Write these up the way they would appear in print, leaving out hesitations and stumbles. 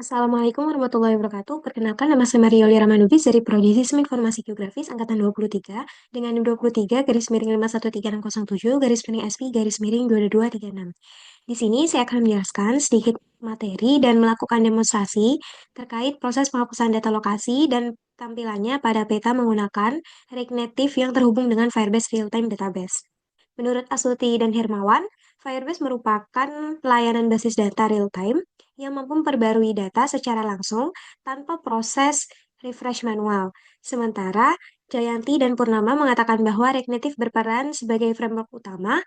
Assalamualaikum warahmatullahi wabarakatuh. Perkenalkan, nama saya Marioli Ramanubis dari Prodi Sistem Informasi Geografis Angkatan 23 dengan NIM 23 garis miring 513607 garis miring SP garis miring 22236. Di sini saya akan menjelaskan sedikit materi dan melakukan demonstrasi terkait proses penghapusan data lokasi dan tampilannya pada peta menggunakan React Native yang terhubung dengan Firebase Real-Time Database. Menurut Astuti dan Hermawan, Firebase merupakan pelayanan basis data real-time yang mampu memperbarui data secara langsung tanpa proses refresh manual. Sementara Jayanti dan Purnama mengatakan bahwa React Native berperan sebagai framework utama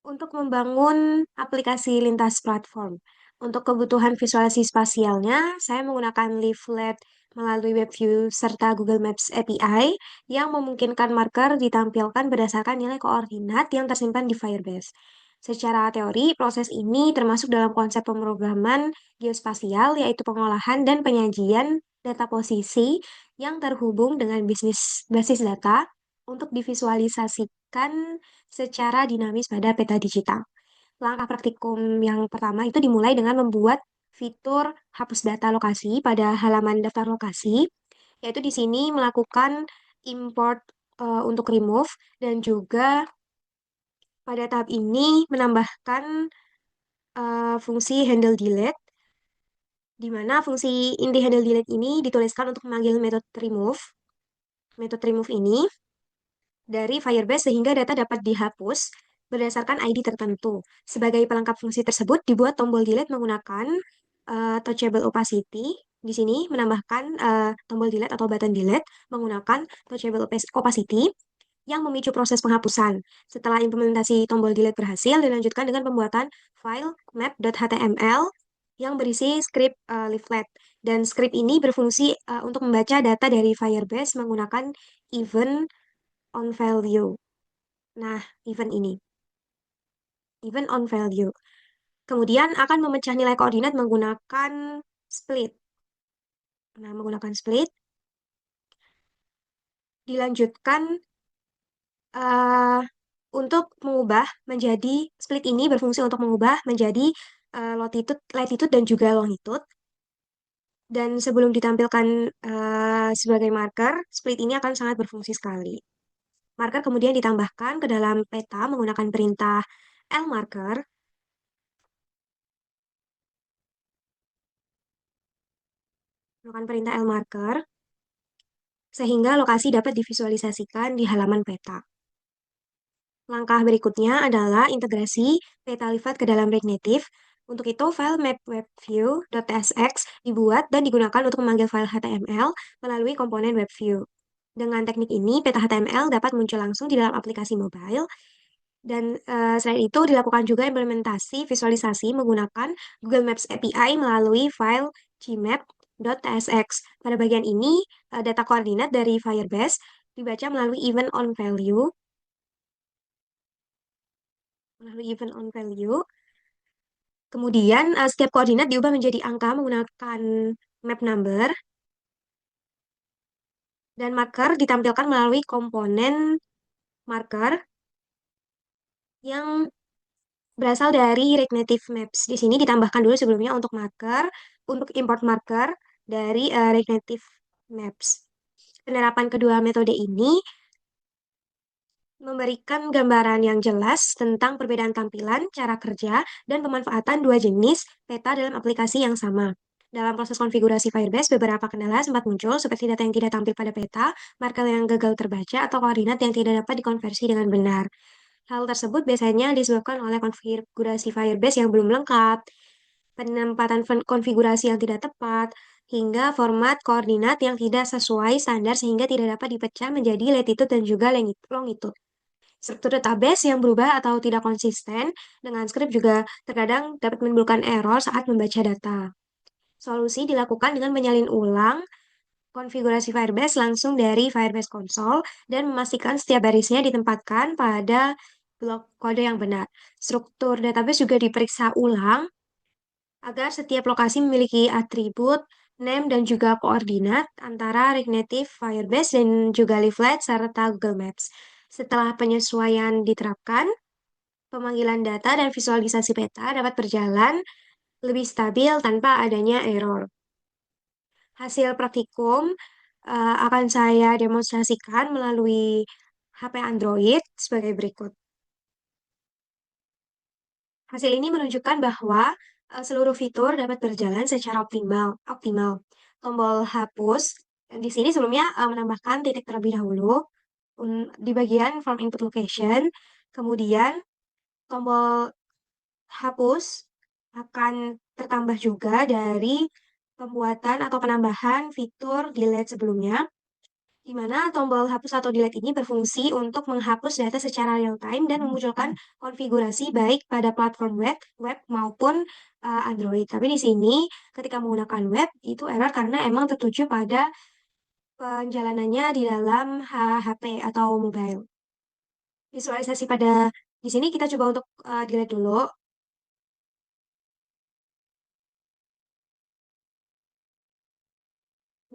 untuk membangun aplikasi lintas platform. Untuk kebutuhan visualisasi spasialnya, saya menggunakan Leaflet melalui WebView serta Google Maps API yang memungkinkan marker ditampilkan berdasarkan nilai koordinat yang tersimpan di Firebase. Secara teori, proses ini termasuk dalam konsep pemrograman geospasial, yaitu pengolahan dan penyajian data posisi yang terhubung dengan bisnis basis data untuk divisualisasikan secara dinamis pada peta digital. Langkah praktikum yang pertama itu dimulai dengan membuat fitur hapus data lokasi pada halaman daftar lokasi, yaitu di sini melakukan import untuk remove dan juga pada tahap ini menambahkan fungsi handle delete, di mana fungsi inti handle delete ini dituliskan untuk memanggil metode remove. Metode remove ini dari Firebase sehingga data dapat dihapus berdasarkan ID tertentu. Sebagai pelengkap fungsi tersebut, dibuat tombol delete menggunakan touchable opacity. Di sini menambahkan tombol delete atau button delete menggunakan touchable opacity yang memicu proses penghapusan. Setelah implementasi tombol delete berhasil, dilanjutkan dengan pembuatan file map.html yang berisi script leaflet. Dan script ini berfungsi untuk membaca data dari Firebase menggunakan event on value. Nah, event on value. Kemudian akan memecah nilai koordinat menggunakan split. Nah, menggunakan split, dilanjutkan eh, untuk mengubah menjadi split ini berfungsi untuk mengubah menjadi latitude dan juga longitude. Dan sebelum ditampilkan sebagai marker, split ini akan sangat berfungsi sekali. Marker kemudian ditambahkan ke dalam peta menggunakan perintah lmarker. Menggunakan perintah lmarker sehingga lokasi dapat divisualisasikan di halaman peta. Langkah berikutnya adalah integrasi peta lipat ke dalam React Native. Untuk itu, file map.webview.tsx dibuat dan digunakan untuk memanggil file HTML melalui komponen WebView. Dengan teknik ini, peta HTML dapat muncul langsung di dalam aplikasi mobile. Dan selain itu, dilakukan juga implementasi visualisasi menggunakan Google Maps API melalui file gmap.tsx. Pada bagian ini, data koordinat dari Firebase dibaca melalui event on value. Kemudian, setiap koordinat diubah menjadi angka menggunakan map number. Dan marker ditampilkan melalui komponen marker yang berasal dari React Native Maps. Di sini ditambahkan dulu sebelumnya untuk marker, untuk import marker dari React Native Maps. Penerapan kedua metode ini memberikan gambaran yang jelas tentang perbedaan tampilan, cara kerja, dan pemanfaatan dua jenis peta dalam aplikasi yang sama. Dalam proses konfigurasi Firebase, beberapa kendala sempat muncul seperti data yang tidak tampil pada peta, marker yang gagal terbaca, atau koordinat yang tidak dapat dikonversi dengan benar. Hal tersebut biasanya disebabkan oleh konfigurasi Firebase yang belum lengkap, penempatan konfigurasi yang tidak tepat, hingga format koordinat yang tidak sesuai standar sehingga tidak dapat dipecah menjadi latitude dan juga longitude. Struktur database yang berubah atau tidak konsisten dengan script juga terkadang dapat menimbulkan error saat membaca data. Solusi dilakukan dengan menyalin ulang konfigurasi Firebase langsung dari Firebase Console dan memastikan setiap barisnya ditempatkan pada blok kode yang benar. Struktur database juga diperiksa ulang agar setiap lokasi memiliki atribut, name, dan juga koordinat antara React Native, Firebase, dan juga Leaflet, serta Google Maps. Setelah penyesuaian diterapkan, pemanggilan data dan visualisasi peta dapat berjalan lebih stabil tanpa adanya error. Hasil praktikum akan saya demonstrasikan melalui HP Android sebagai berikut. Hasil ini menunjukkan bahwa seluruh fitur dapat berjalan secara optimal. Tombol hapus di sini sebelumnya menambahkan titik terlebih dahulu di bagian from input location. Kemudian tombol hapus akan tertambah juga dari pembuatan atau penambahan fitur delete sebelumnya, di mana tombol hapus atau delete ini berfungsi untuk menghapus data secara real time dan memunculkan konfigurasi baik pada platform web maupun Android. Tapi di sini ketika menggunakan web itu error karena emang tertuju pada penjalanannya di dalam HP atau mobile. Visualisasi pada di sini kita coba untuk delete dulu.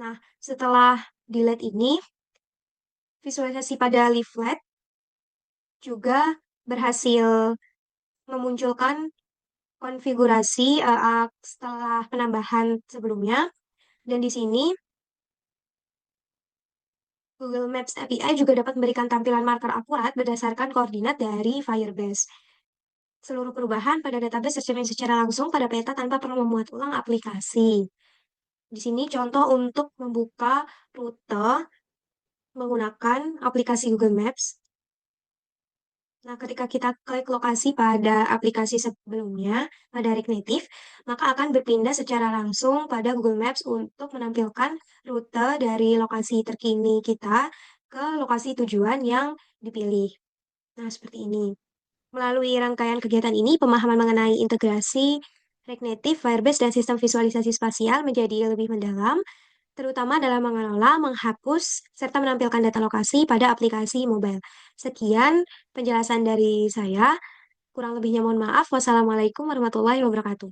Nah, setelah delete ini, visualisasi pada leaflet juga berhasil memunculkan konfigurasi setelah penambahan sebelumnya. Dan di sini Google Maps API juga dapat memberikan tampilan marker akurat berdasarkan koordinat dari Firebase. Seluruh perubahan pada database tercermin secara langsung pada peta tanpa perlu memuat ulang aplikasi. Di sini contoh untuk membuka rute menggunakan aplikasi Google Maps. Nah, ketika kita klik lokasi pada aplikasi sebelumnya, pada React Native, maka akan berpindah secara langsung pada Google Maps untuk menampilkan rute dari lokasi terkini kita ke lokasi tujuan yang dipilih. Nah, seperti ini. Melalui rangkaian kegiatan ini, pemahaman mengenai integrasi React Native, Firebase, dan sistem visualisasi spasial menjadi lebih mendalam, terutama dalam mengelola, menghapus, serta menampilkan data lokasi pada aplikasi mobile. Sekian penjelasan dari saya. Kurang lebihnya mohon maaf. Wassalamualaikum warahmatullahi wabarakatuh.